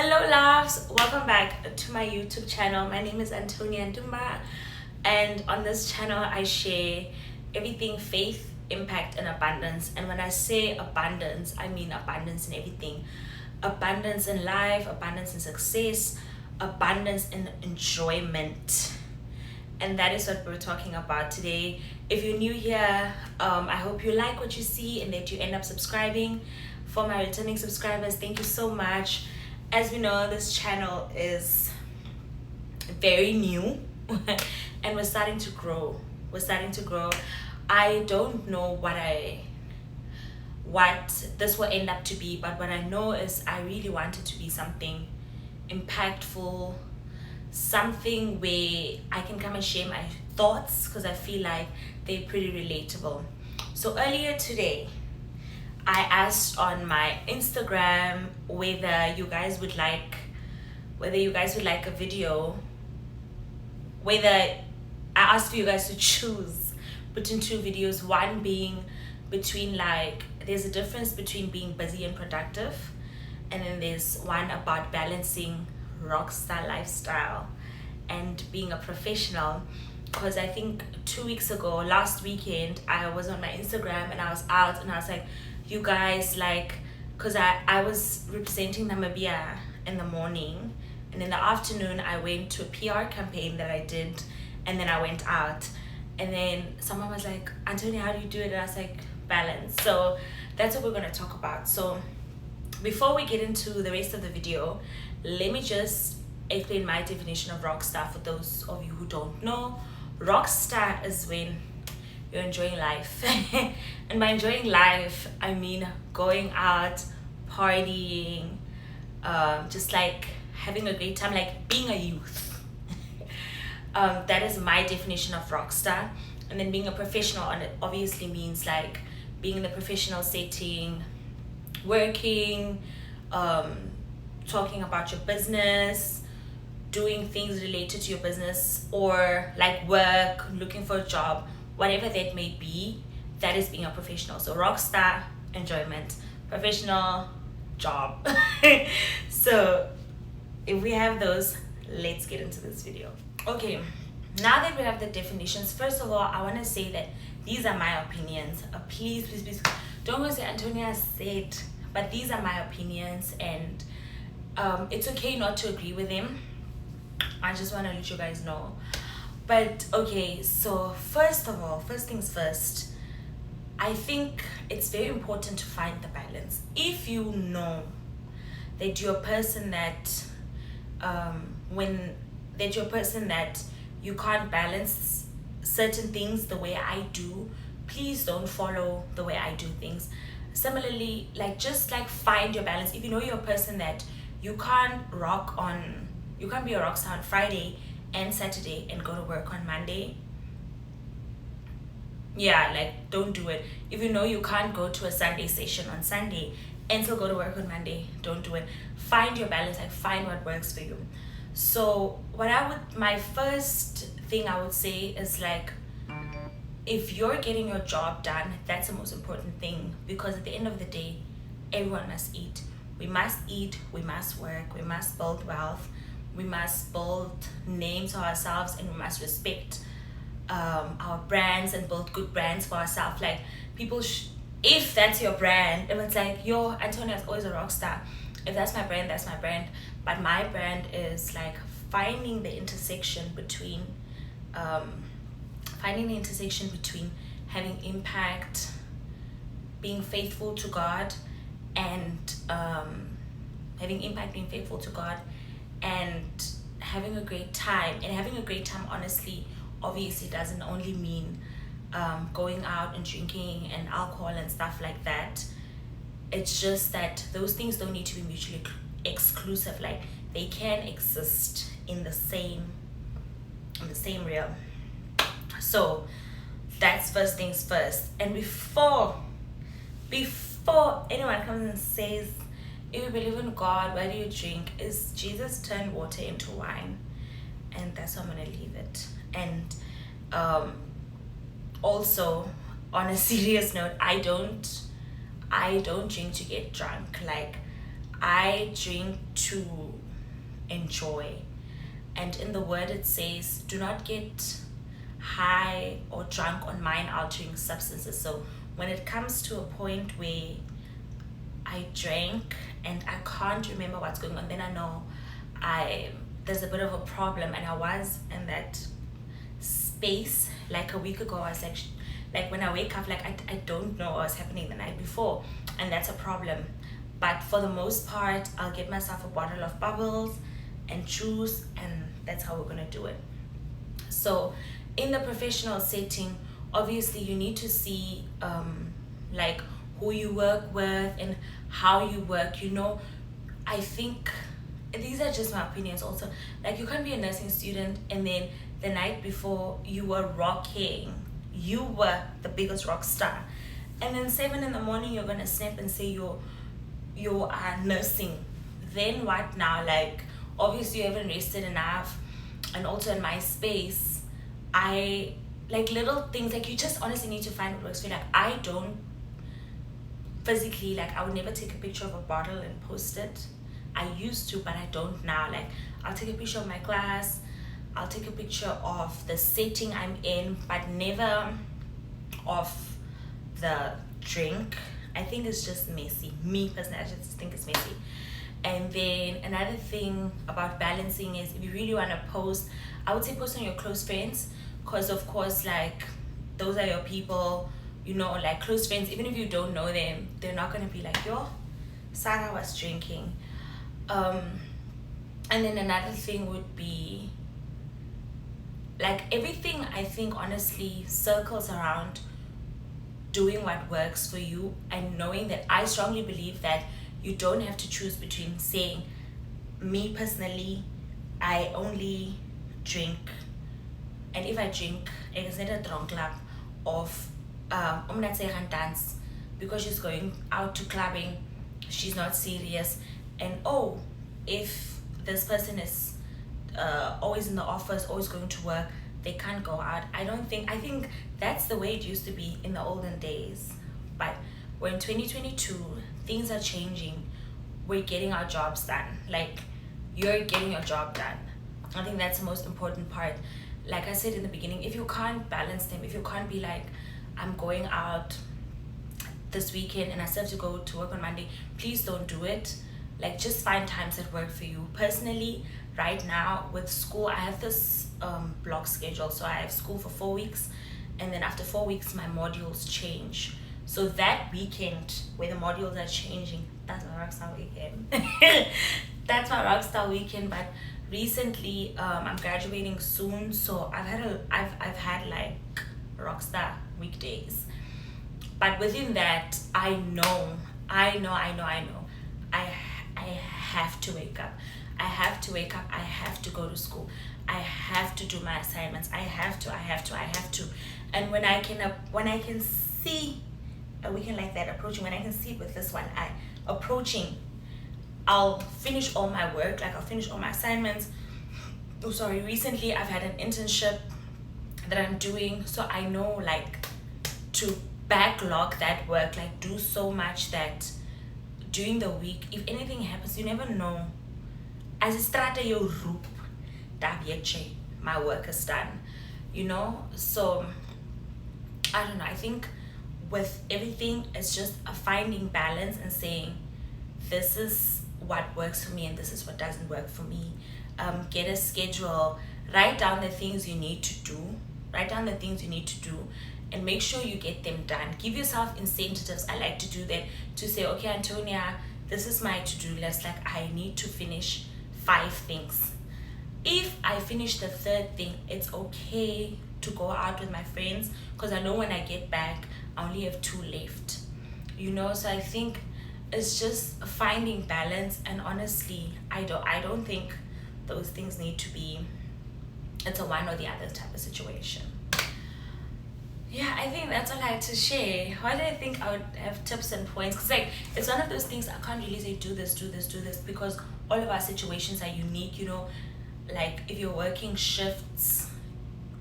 Hello loves, welcome back to my YouTube channel. My name is Antonia Ndumba, and on this channel I share everything faith, impact and abundance. And when I say abundance, I mean abundance in everything. Abundance in life, abundance in success, abundance in enjoyment. And that is what we're talking about today. If you're new here, I hope you like what you see and that you end up subscribing. For my returning subscribers, thank you so much. As we know, this channel is very new and we're starting to grow. I don't know what this will end up to be, but what I know is I really want it to be something impactful, something where I can come and share my thoughts because I feel like they're pretty relatable. So earlier today, I asked on my Instagram whether you guys would like a video, whether I asked for you guys to choose between two videos, one being between there's a difference between being busy and productive, and then there's one about balancing rockstar lifestyle and being a professional. Because I think 2 weeks ago, last weekend, I was on my Instagram and I was out and I was like, you guys, because I was representing Namibia in the morning, and in the afternoon I went to a PR campaign that I did, and then I went out, and then someone was like, Antonia, how do you do it? And I was like, balance. So that's what we're going to talk about. So before we get into the rest of the video, let me just explain my definition of rockstar for those of you who don't know. Rockstar is when you're enjoying life. And by enjoying life, I mean going out, partying, just having a great time, being a youth. That is my definition of rockstar. And then being a professional, and it obviously means being in the professional setting, working, talking about your business, doing things related to your business, or work, looking for a job, whatever that may be. That is being a professional. So rockstar, enjoyment; professional, job. So if we have those, let's get into this video. Okay, now that we have the definitions, first of all, I want to say that these are my opinions. Please don't go say Antonia said, but these are my opinions, and it's okay not to agree with them. I just want to let you guys know. But okay, so first things first, I think it's very important to find the balance. If you know that you're a person that you can't balance certain things the way I do, please don't follow the way I do things. Similarly, just find your balance. If you know you're a person that you can't be a rock star on Friday and Saturday and go to work on Monday, don't do it. If you know you can't go to a Sunday session on Sunday and still go to work on Monday, don't do it. Find your balance, find what works for you. So my first thing I would say is if you're getting your job done, that's the most important thing, because at the end of the day, everyone must eat. We must eat, we must work, we must build wealth, we must build names for ourselves, and we must respect our brands and build good brands for ourselves. People, if that's your brand, if it's yo, Antonia is always a rock star. If that's my brand, that's my brand. But my brand is finding the intersection between having impact, being faithful to God, and having impact, being faithful to God, and having a great time. And having a great time, honestly, obviously doesn't only mean going out and drinking and alcohol and stuff like that. It's just that those things don't need to be mutually exclusive. They can exist in the same realm. So that's first things first. And before anyone comes and says, if you believe in God, why do you drink? Is Jesus turned water into wine? And that's how I'm gonna leave it. And also, on a serious note, I don't drink to get drunk. I drink to enjoy. And in the word it says, do not get high or drunk on mind altering substances. So when it comes to a point where I drank and I can't remember what's going on, then I know there's a bit of a problem. And I was in that space like a week ago. I was like when I wake up, like I don't know what was happening the night before, and that's a problem. But for the most part, I'll get myself a bottle of bubbles and juice, and that's how we're gonna do it. So in the professional setting, obviously you need to see like who you work with and how you work. I think these are just my opinions also. Like, you can't be a nursing student and then the night before you were rocking, you were the biggest rock star, and then 7 in the morning you're gonna snap and say you are nursing. Then what now? Like, obviously you haven't rested enough. And also in my space, I like little things, like you just honestly need to find what works for you. Like, I don't physically, like, I would never take a picture of a bottle and post it. I used to, but I don't now. Like, I'll take a picture of my class, I'll take a picture of the setting I'm in, but never of the drink. I think it's just messy. Me personally, I just think it's messy. And then another thing about balancing is, if you really want to post, I would say post on your close friends, because of course, like, those are your people, like close friends. Even if you don't know them, they're not going to be like, yo, Sarah was drinking. And then another thing would be, like, everything I think honestly circles around doing what works for you, and knowing that I strongly believe that you don't have to choose between saying, me personally, I only drink, and if I drink, it's not a drunk club of dance because she's going out to clubbing, she's not serious. And if this person is always in the office, always going to work, they can't go out. I think that's the way it used to be in the olden days, but we're in 2022, things are changing. We're getting our jobs done. Like, you're getting your job done. I think that's the most important part. Like I said in the beginning, if you can't balance them, if you can't be like, I'm going out this weekend and I still have to go to work on Monday, please don't do it. Like, just find times that work for you. Personally, right now with school, I have this block schedule. So I have school for 4 weeks, and then after 4 weeks my modules change. So that weekend where the modules are changing, that's my rockstar weekend. That's my rockstar weekend. But recently, I'm graduating soon, so I've had like rockstar weekdays. But within that, I know, I have to wake up. I have to go to school. I have to do my assignments. I have to. And when I can see a weekend like that approaching, when I can see with this one approaching, I'll finish all my work, like I'll finish all my assignments. Recently I've had an internship that I'm doing, so I know, like, to backlog that work, like do so much that during the week, if anything happens, you never know. As a strata yo roep, my work is done, So I don't know, I think with everything, it's just a finding balance and saying, this is what works for me and this is what doesn't work for me. Get a schedule, write down the things you need to do, and make sure you get them done. Give yourself incentives. I like to do that, to say, okay, Antonia, this is my to-do list. Like, I need to finish 5 things. If I finish the 3rd thing, it's okay to go out with my friends, because I know when I get back, I only have 2 left. So I think it's just finding balance. And honestly, I don't think those things need to be, it's a one or the other type of situation. Yeah, I think that's all I had to share. Why did I think I would have tips and points? Because, like, it's one of those things I can't really say do this, because all of our situations are unique, Like, if you're working shifts,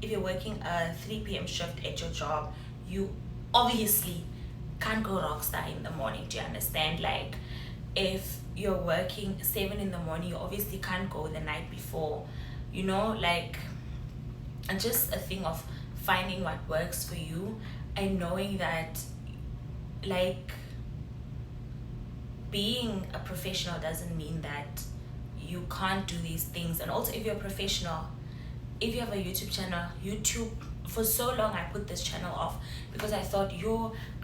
if you're working a 3 p.m. shift at your job, you obviously can't go rockstar in the morning. Do you understand? Like, if you're working 7 in the morning, you obviously can't go the night before, you know, like, and just a thing of finding what works for you, and knowing that, like, being a professional doesn't mean that you can't do these things. And also, if you're a professional, if you have a YouTube channel, YouTube, for so long I put this channel off because I thought,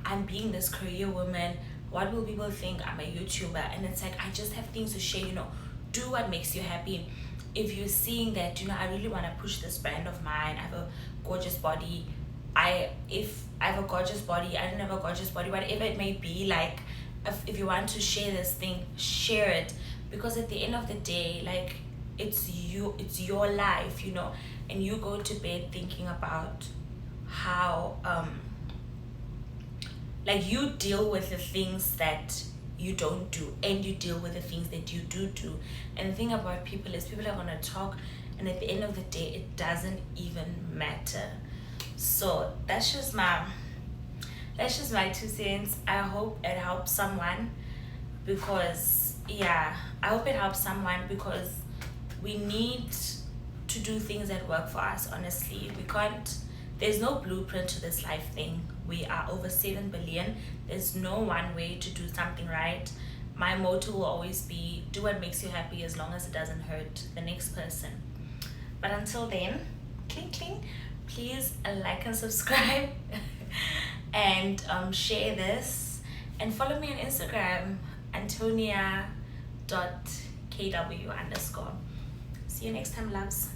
I'm being this career woman, what will people think? I'm a YouTuber. And it's like, I just have things to share, you know. Do what makes you happy. If you're seeing that, you know, I really want to push this brand of mine, I have a gorgeous body, if I have a gorgeous body, I don't have a gorgeous body, whatever it may be, like, if you want to share this thing, share it. Because at the end of the day, like, it's your life, you know. And you go to bed thinking about how like, you deal with the things that you don't do, and you deal with the things that you do. And the thing about people is, people are going to talk, and at the end of the day, it doesn't even matter. So that's just my 2 cents. I hope it helps someone, because I hope it helps someone, because we need to do things that work for us. Honestly, we can't, there's no blueprint to this life thing. We are over 7 billion. There's no one way to do something right. My motto will always be, do what makes you happy, as long as it doesn't hurt the next person. But until then, clink clink, please like and subscribe and share this, and follow me on Instagram, antonia.kw_. See you next time, loves.